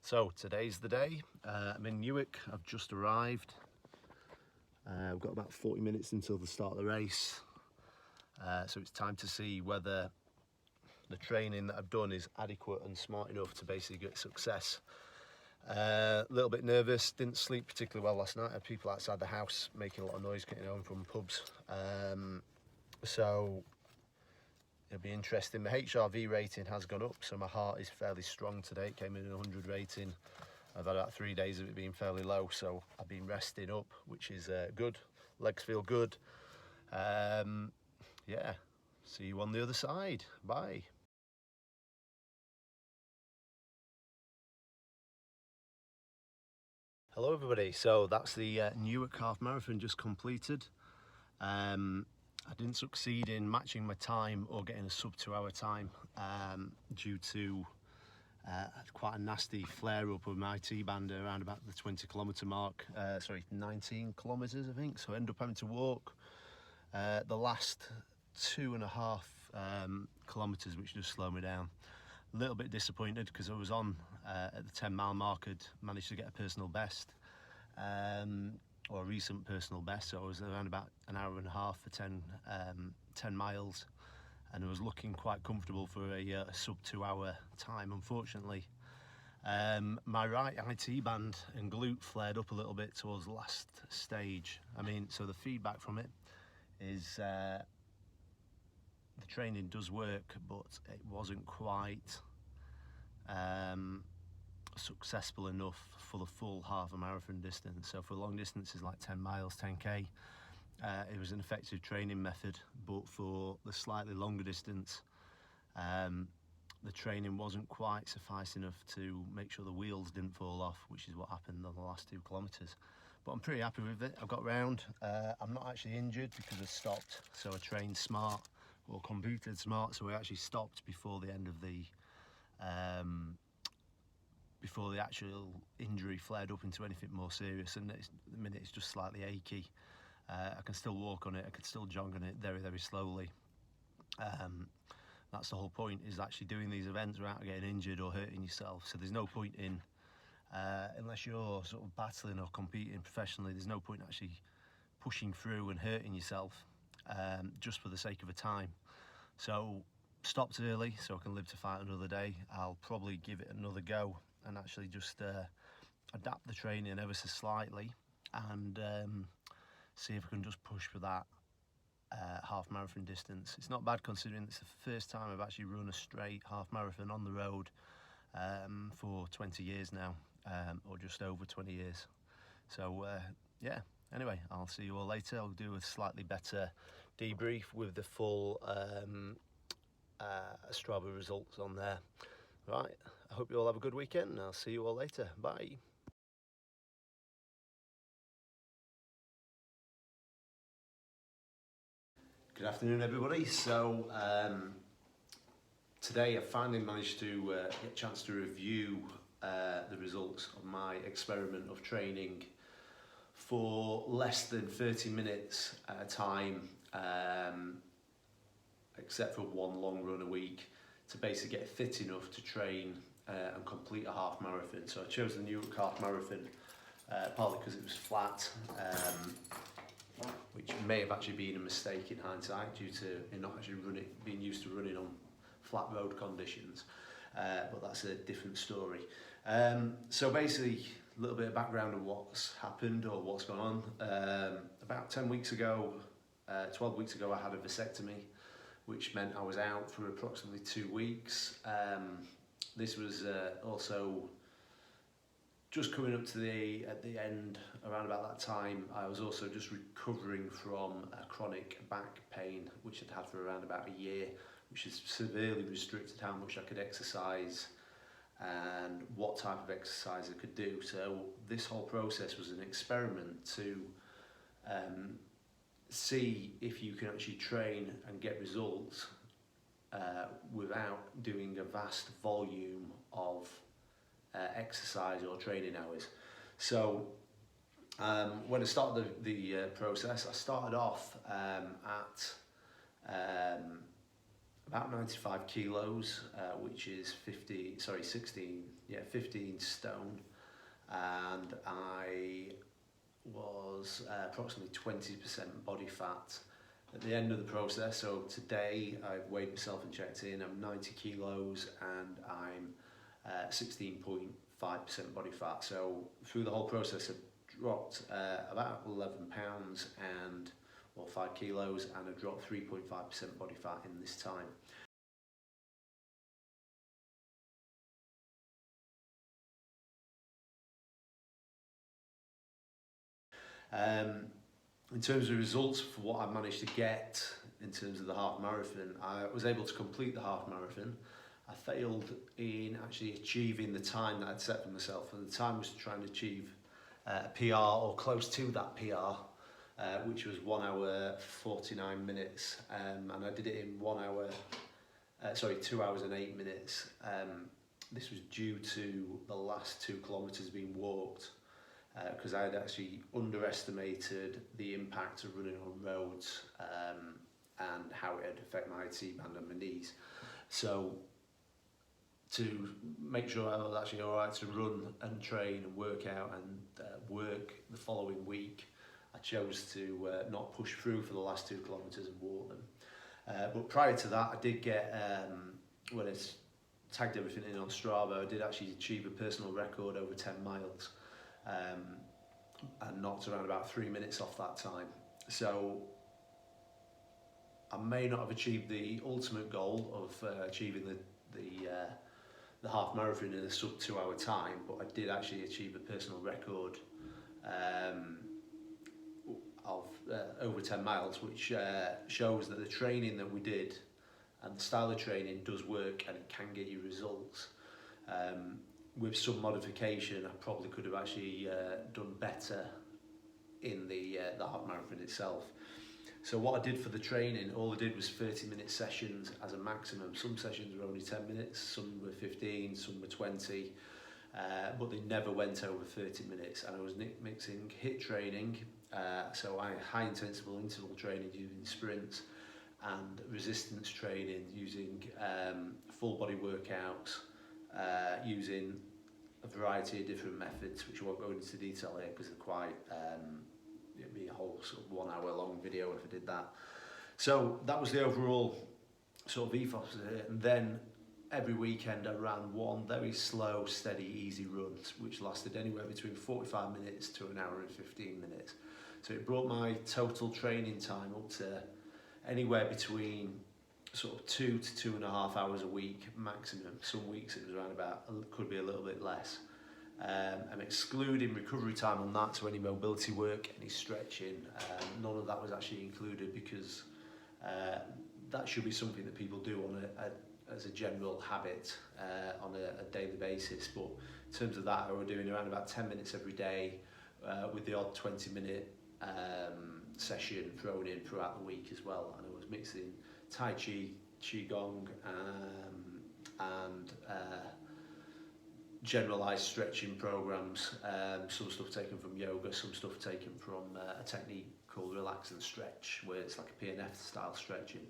So today's the day. I'm in Newark. I've just arrived. We've got about 40 minutes until the start of the race. So it's time to see whether the training that I've done is adequate and smart enough to basically get success. A little bit nervous, didn't sleep particularly well last night. I had people outside the house making a lot of noise getting home from pubs. So it'll be interesting. My HRV rating has gone up, so my heart is fairly strong today. It came in at 100 rating. I've had about 3 days of it being fairly low, so I've been resting up, which is good. Legs feel good. Yeah, see you on the other side. Bye. Hello everybody, so that's the Newark Half Marathon just completed. I didn't succeed in matching my time or getting a sub 2 hour time due to quite a nasty flare up of my T-band around about the 20 kilometre mark, 19 kilometres I think, so I ended up having to walk the last 2.5 kilometres, which just slowed me down. A little bit disappointed because I was on at the 10-mile mark, had managed to get a personal best, or a recent personal best, so I was around about an hour and a half for 10 miles, and I was looking quite comfortable for a sub 2 hour time. Unfortunately, my right IT band and glute flared up a little bit towards the last stage. I mean, so the feedback from it is the training does work, but it wasn't quite successful enough for the full half a marathon distance. So for long distances like 10 miles, 10k, it was an effective training method, but for the slightly longer distance, the training wasn't quite suffice enough to make sure the wheels didn't fall off, which is what happened on the last 2 kilometres. But I'm pretty happy with it. I've got round. I'm not actually injured because I stopped, so I trained smart, or computed smart, so I actually stopped before the end of the before the actual injury flared up into anything more serious, and at the minute it's just slightly achy. I can still walk on it, I can still jog on it very, very slowly. That's the whole point, is actually doing these events without getting injured or hurting yourself. So there's no point in, unless you're sort of battling or competing professionally, there's no point in actually pushing through and hurting yourself just for the sake of a time. So stopped early so I can live to fight another day. I'll probably give it another go and actually just adapt the training ever so slightly, and see if I can just push for that half marathon distance. It's not bad considering it's the first time I've actually run a straight half marathon on the road for 20 years now, or just over 20 years. So yeah, anyway, I'll see you all later. I'll do a slightly better debrief with the full Strava results on there. Right, I hope you all have a good weekend, and I'll see you all later. Bye. Good afternoon, everybody. So today I finally managed to get a chance to review the results of my experiment of training for less than 30 minutes at a time, except for one long run a week, to basically get fit enough to train and complete a half marathon. So I chose the Newark Half Marathon partly because it was flat, which may have actually been a mistake in hindsight due to not actually being used to running on flat road conditions, but that's a different story. So basically, a little bit of background of what's happened or what's gone on. About 10 weeks ago, 12 weeks ago, I had a vasectomy, which meant I was out for approximately 2 weeks. This was also just coming up to at the end, around about that time. I was also just recovering from a chronic back pain, which I'd had for around about a year, which has severely restricted how much I could exercise and what type of exercise I could do. So this whole process was an experiment to see if you can actually train and get results without doing a vast volume of exercise or training hours. So when I started the process, I started off at about 95 kilos, which is 15 stone, and I was approximately 20% body fat at the end of the process. So today I've weighed myself and checked in. I'm 90 kilos and I'm 16.5% body fat. So through the whole process I've dropped about 11 pounds or 5 kilos, and I've dropped 3.5% body fat in this time. In terms of results for what I managed to get in terms of the half marathon, I was able to complete the half marathon. I failed in actually achieving the time that I'd set for myself, and the time was to try and achieve a PR or close to that PR, which was 1 hour 49 minutes, and I did it in 2 hours and 8 minutes. This was due to the last 2 kilometres being walked, because I had actually underestimated the impact of running on roads and how it would affect my C-band and my knees. So to make sure I was actually alright to run and train and work out and work the following week, I chose to not push through for the last 2 kilometres and walk them. But prior to that, I did get, when I tagged everything in on Strava, I did actually achieve a personal record over 10 miles. And knocked around about 3 minutes off that time. So I may not have achieved the ultimate goal of achieving the half marathon in a sub 2 hour time, but I did actually achieve a personal record of over 10 miles, which shows that the training that we did and the style of training does work and it can get you results. With some modification, I probably could have actually done better in the half marathon itself. So what I did for the training, all I did was 30-minute sessions as a maximum. Some sessions were only 10 minutes, some were 15, some were 20, but they never went over 30 minutes. And I was mixing HIIT training, so I high intensity interval training using sprints, and resistance training using full body workouts, using a variety of different methods, which I won't go into detail here because they're quite, it'd be a whole sort of 1 hour long video if I did that. So that was the overall sort of ethos of it. And then every weekend I ran one very slow, steady, easy run, which lasted anywhere between 45 minutes to an hour and 15 minutes. So it brought my total training time up to anywhere between sort of 2 to 2.5 hours a week maximum. Some weeks it was around about, could be a little bit less. I'm excluding recovery time on that, so any mobility work, any stretching, none of that was actually included, because that should be something that people do on as a general habit on a daily basis. But in terms of that, I was doing around about 10 minutes every day, with the odd 20-minute session thrown in throughout the week as well. And I was mixing Tai Chi, Qigong, and generalised stretching programs, some stuff taken from yoga, some stuff taken from a technique called relax and stretch, where it's like a PNF style stretching.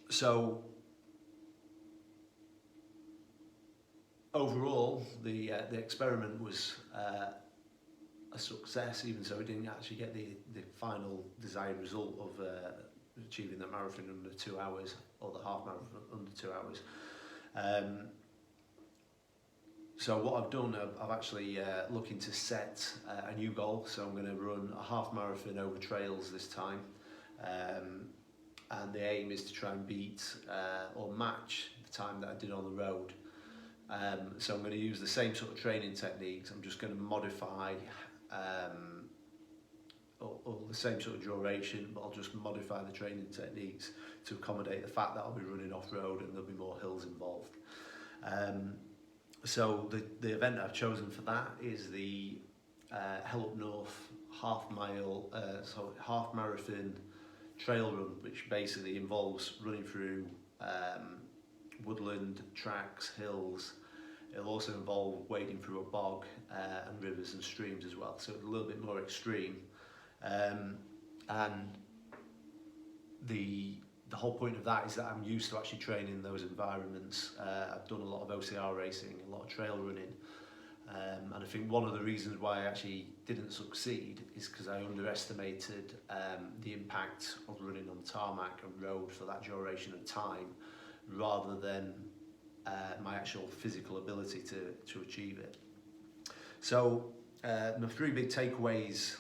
So overall, the experiment was a success, even so we didn't actually get the final desired result of achieving the marathon under 2 hours, or the half marathon under 2 hours. So what I've done, I've actually looking to set a new goal. So I'm going to run a half marathon over trails this time, and the aim is to try and beat or match the time that I did on the road. So I'm going to use the same sort of training techniques. I'm just going to modify or the same sort of duration, but I'll just modify the training techniques to accommodate the fact that I'll be running off-road and there'll be more hills involved. So the event I've chosen for that is the Hell Up North half marathon trail run, which basically involves running through woodland, tracks, hills. It'll also involve wading through a bog and rivers and streams as well, so it's a little bit more extreme. And the the whole point of that is that I'm used to actually training in those environments. I've done a lot of OCR racing, a lot of trail running, and I think one of the reasons why I actually didn't succeed is because I underestimated the impact of running on tarmac and road for that duration of time, rather than my actual physical ability to achieve it. So the three big takeaways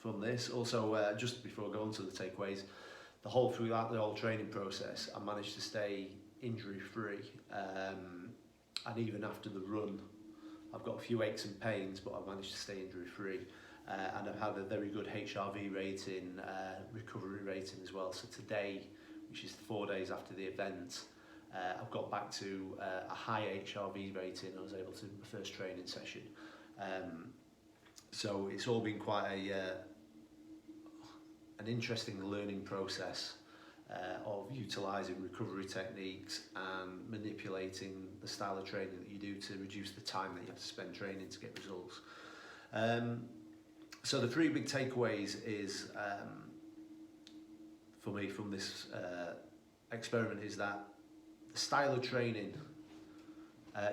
from this, also just before I go on to the takeaways, throughout the whole training process, I managed to stay injury free, and even after the run, I've got a few aches and pains, but I've managed to stay injury free, and I've had a very good HRV rating, recovery rating as well. So today, which is 4 days after the event, I've got back to a high HRV rating. I was able to do my first training session. So it's all been quite an interesting learning process of utilising recovery techniques and manipulating the style of training that you do to reduce the time that you have to spend training to get results. So the three big takeaways is, for me from this experiment, is that the style of training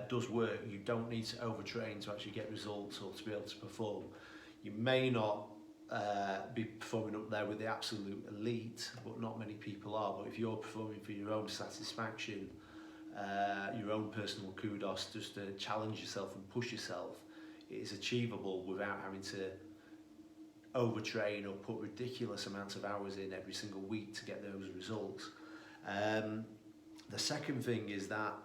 does work. You don't need to overtrain to actually get results or to be able to perform. You may not be performing up there with the absolute elite, but not many people are. But if you're performing for your own satisfaction, your own personal kudos, just to challenge yourself and push yourself, it is achievable without having to overtrain or put ridiculous amounts of hours in every single week to get those results. The second thing is that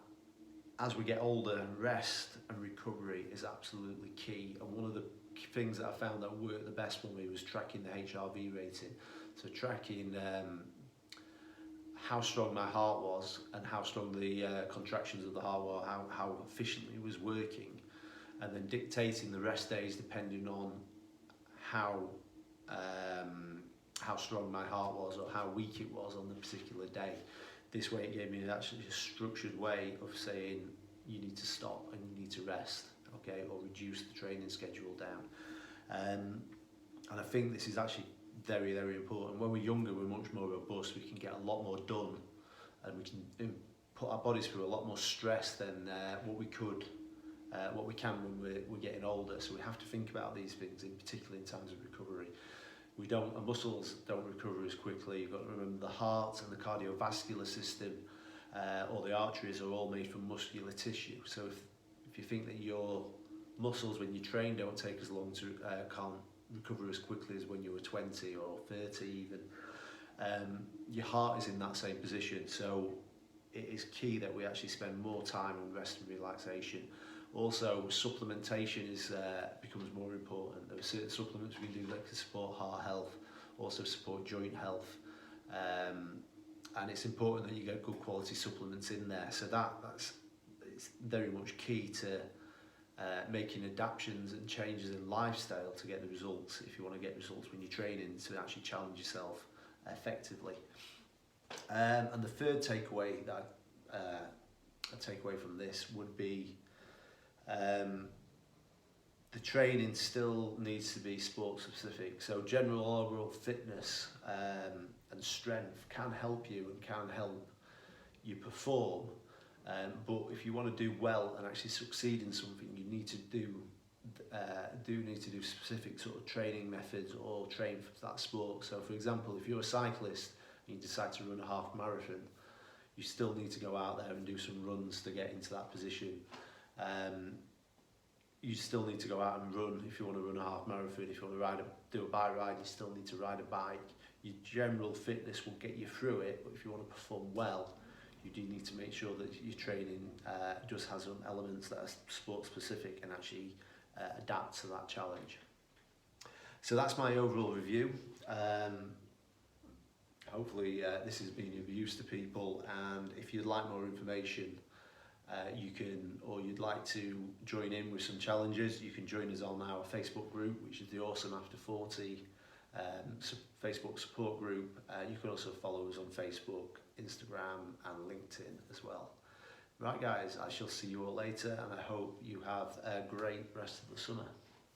as we get older, rest and recovery is absolutely key. And one of the things that I found that worked the best for me was tracking the HRV rating. So tracking how strong my heart was and how strong the contractions of the heart were, how efficiently it was working, and then dictating the rest days depending on how strong my heart was or how weak it was on the particular day. This way it gave me actually a structured way of saying you need to stop and you need to rest, okay, or reduce the training schedule down. And I think this is actually very, very important. When we're younger, we're much more robust, we can get a lot more done, and we can put our bodies through a lot more stress than what we can when we're getting older. So we have to think about these things, in particular in times of recovery. Our muscles don't recover as quickly. You've got to remember the heart and the cardiovascular system, or the arteries, are all made from muscular tissue. So if you think that your muscles when you train don't take as long to can't recover as quickly as when you were 20 or 30 even, your heart is in that same position. So it is key that we actually spend more time on rest and relaxation. Also, supplementation becomes more important. There are certain supplements we do that can support heart health, also support joint health, and it's important that you get good quality supplements in there. So it's very much key to making adaptations and changes in lifestyle to get the results. If you want to get results when you're training, to actually challenge yourself effectively. And the third takeaway that I take away from this would be, the training still needs to be sport specific. So general overall fitness and strength can help you and can help you perform, but if you want to do well and actually succeed in something, you need to do specific sort of training methods or train for that sport. So for example, if you're a cyclist and you decide to run a half marathon, you still need to go out there and do some runs to get into that position. You still need to go out and run if you want to run a half marathon. If you want to do a bike ride, you still need to ride a bike. Your general fitness will get you through it, but if you want to perform well, you do need to make sure that your training just has some elements that are sport specific and actually adapt to that challenge. So that's my overall review. Hopefully this has been of use to people, and if you'd like more information, you can, or you'd like to join in with some challenges, you can join us on our Facebook group, which is the Awesome After 40 Facebook support group. You can also follow us on Facebook, Instagram and LinkedIn as well. Right guys, I shall see you all later, and I hope you have a great rest of the summer.